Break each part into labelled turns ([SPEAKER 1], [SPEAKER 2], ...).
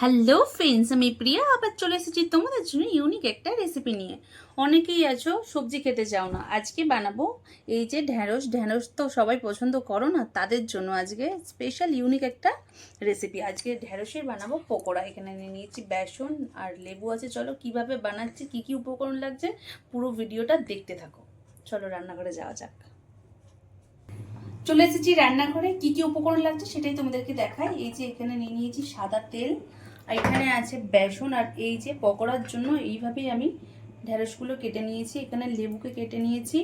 [SPEAKER 1] Hello friends, আমি প্রিয়া আবার চলে এসেছি তোমাদের জন্য ইউনিক একটা রেসিপি নিয়ে। অনেকেই আছো সবজি খেতে চাও না, আজকে বানাবো এই যে ঢ্যাঁড়স। ঢ্যাঁড়স তো সবাই পছন্দ করো না, তাদের জন্য আজকে স্পেশাল ইউনিক একটা রেসিপি। আজকে ঢ্যাঁড়সের বানাবো পকোড়া। এখানে নিয়ে নিয়েছি বেসন আর লেবু আছে। চলো কিভাবে বানাচ্ছি, কি কি উপকরণ লাগছে, পুরো ভিডিওটা দেখতে থাকো। চলো রান্নাঘরে যাওয়া যাক। চলে এসেছি রান্নাঘরে, কি কি উপকরণ লাগছে সেটাই তোমাদেরকে দেখাই। এই যে এখানে নিয়ে নিয়েছি সাদা তেল, আর এখানে আছে বেসন, আর এই যে পকোড়ার জন্য এইভাবেই আমি ঢ্যাঁড়সগুলো কেটে নিয়েছি। এখানে লেবুকে কেটে নিয়েছি,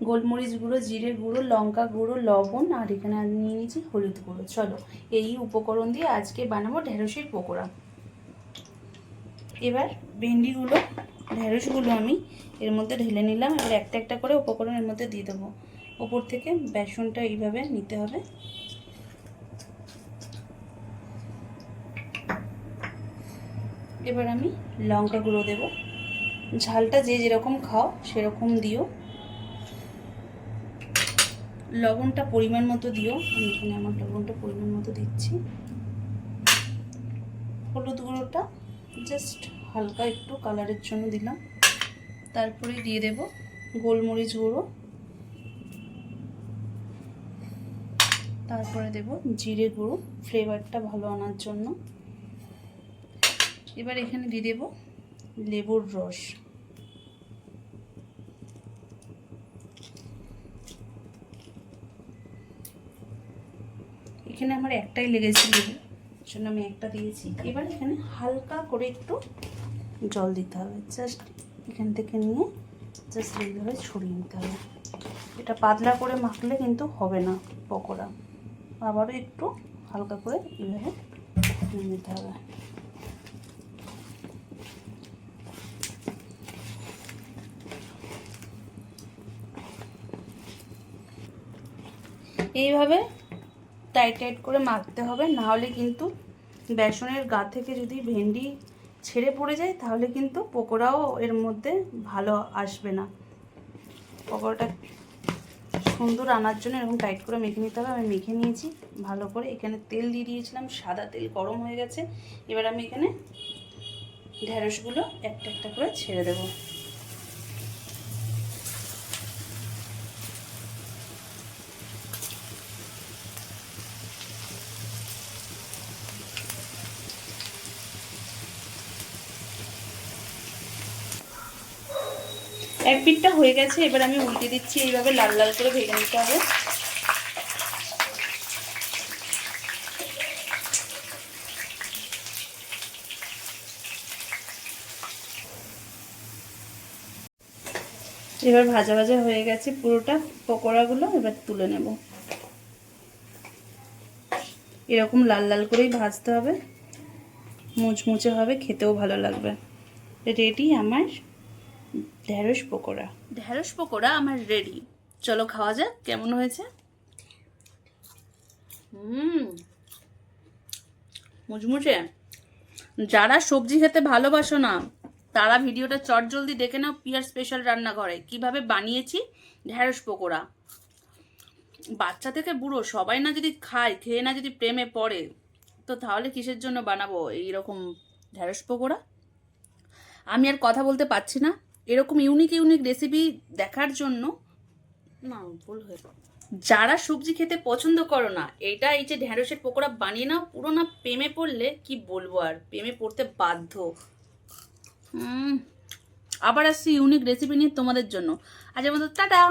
[SPEAKER 1] গোলমরিচ গুঁড়ো, জিরে গুঁড়ো, লঙ্কা গুঁড়ো, লবণ, আর এখানে নিয়ে নিয়েছি হলুদ গুঁড়ো। চলো এই উপকরণ দিয়ে আজকে বানাবো ঢ্যাঁড়সের পকোড়া। এবার ভেন্ডিগুলো, ঢ্যাঁড়সগুলো আমি এর মধ্যে ঢেলে নিলাম। এবার একটা একটা করে উপকরণের মধ্যে দিয়ে দেবো। ওপর থেকে বেসনটা এইভাবে নিতে হবে। এবার আমি লঙ্কা গুঁড়ো দেবো, ঝালটা যে যেরকম খাও সেরকম দিও। লবণটা পরিমাণ মতো দিও, আমি এখানে আমার লবণটা পরিমাণ মতো দিচ্ছি। হলুদ গুঁড়োটা জাস্ট হালকা একটু কালারের জন্য দিলাম। তারপরে দিয়ে দেব গোলমরিচ গুঁড়ো, তারপরে দেব জিরে গুঁড়ো ফ্লেভারটা ভালো আনার জন্য। এবার এখানে দিয়ে দেব লেবুর রস। এখানে আমার একটাই লেগেছে লেবু, জন্য আমি একটা দিয়েছি। এবার এখানে হালকা করে একটু জল দিতে হবে, জাস্ট এখান থেকে নিয়ে জাস্ট এইভাবে ছড়িয়ে নিতে হবে। এটা পাতলা করে মাখলে কিন্তু হবে না পকোড়া, আবারও একটু হালকা করে এইভাবে নিয়ে নিতে হবে। এইভাবে টাইট টাইট করে মাখতে হবে, না হলে কিন্তু বেসনের গা থেকে যদি ভেন্ডি ছেড়ে পড়ে যায় তাহলে কিন্তু পকোড়াও এর মধ্যে ভালো আসবে না। পকোড়াটা সুন্দর আনার জন্য এরকম টাইট করে মেখে নিতে হবে। আমি মেখে নিয়েছি ভালো করে। এখানে তেল দিয়ে দিয়েছিলাম, সাদা তেল গরম হয়ে গেছে। এবার আমি এখানে ঢ্যাঁড়সগুলো একটা একটা করে ছেড়ে দেবো। এক পিঠটা হয়ে গেছে, এবার আমি উল্টে দিচ্ছি। এইভাবে লাল লাল করে ভেজে নিতে হবে। এবার ভাজা ভাজা হয়ে গেছে পুরোটা পকোড়াগুলো, এবার তুলে নেব। এরকম লাল লাল করেই ভাজতে হবে, মুচমুচে হবে, খেতেও ভালো লাগবে। রেডি আমার ঢ্যাঁড়স পকোড়া। ঢ্যাঁড়স পকোড়া আমার রেডি। চলো খাওয়া যাক কেমন হয়েছে। মুচমুচে। যারা সবজি খেতে ভালোবাসো না তারা ভিডিওটা চটজলদি দেখে নাও পিয়ার স্পেশাল রান্নাঘরে, কিভাবে বানিয়েছি ঢ্যাঁড়স পকোড়া। বাচ্চা থেকে বুড়ো সবাই না যদি খায়, খেয়ে না যদি প্রেমে পড়ে, তো তাহলে কিসের জন্য বানাবো এইরকম ঢ্যাঁড়স পকোড়া। আমি আর কথা বলতে পারছি না। এরকম ইউনিক ইউনিক রেসিপি দেখার জন্য না ভুল হয়ে, যারা সবজি খেতে পছন্দ করো না, এই যে ঢ্যাঁড়সের পকোড়া বানিয়ে নাও, পুরো না প্রেমে পড়লে কি বলবো, আর প্রেমে পড়তে বাধ্য। আবার আসছি ইউনিক রেসিপি নিয়ে তোমাদের জন্য। আজকের মতো টাটা।